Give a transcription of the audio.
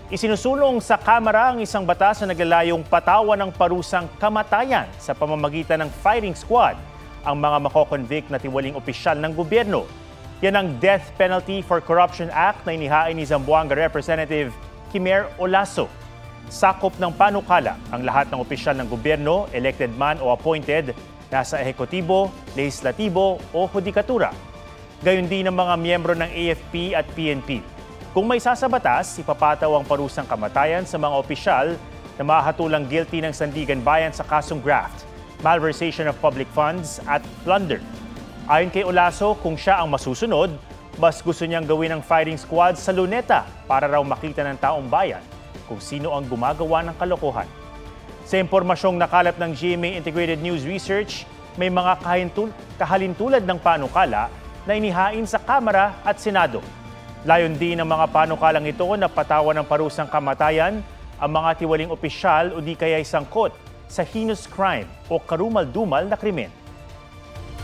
Isinusulong sa Kamara ang isang batas na naglalayong patawan ng parusang kamatayan sa pamamagitan ng firing squad ang mga makokonvict na tiwaling opisyal ng gobyerno. Yan ang Death Penalty for Corruption Act na inihain ni Zamboanga Representative Kimer Olaso. Sakop ng panukala ang lahat ng opisyal ng gobyerno, elected man o appointed, nasa ehekutibo, lehislatibo o hudikatura. Gayon din ang mga miyembro ng AFP at PNP. Kung may sasabatas, ipapataw ang parusang kamatayan sa mga opisyal na mahatulang guilty ng sandigan bayan sa kasong graft, malversation of public funds at plunder. Ayon kay Olaso, kung siya ang masusunod, mas gusto niyang gawin ang firing squad sa Luneta para raw makita ng taong bayan kung sino ang gumagawa ng kalokohan. Sa impormasyong nakalap ng GMA Integrated News Research, may mga kahalintulad ng panukala na inihain sa Kamara at Senado. Layon din ng mga panukalang ito na patawan ng parusang kamatayan ang mga tiwaling opisyal o di kaya'y sangkot sa heinous crime o karumal-dumal na krimen.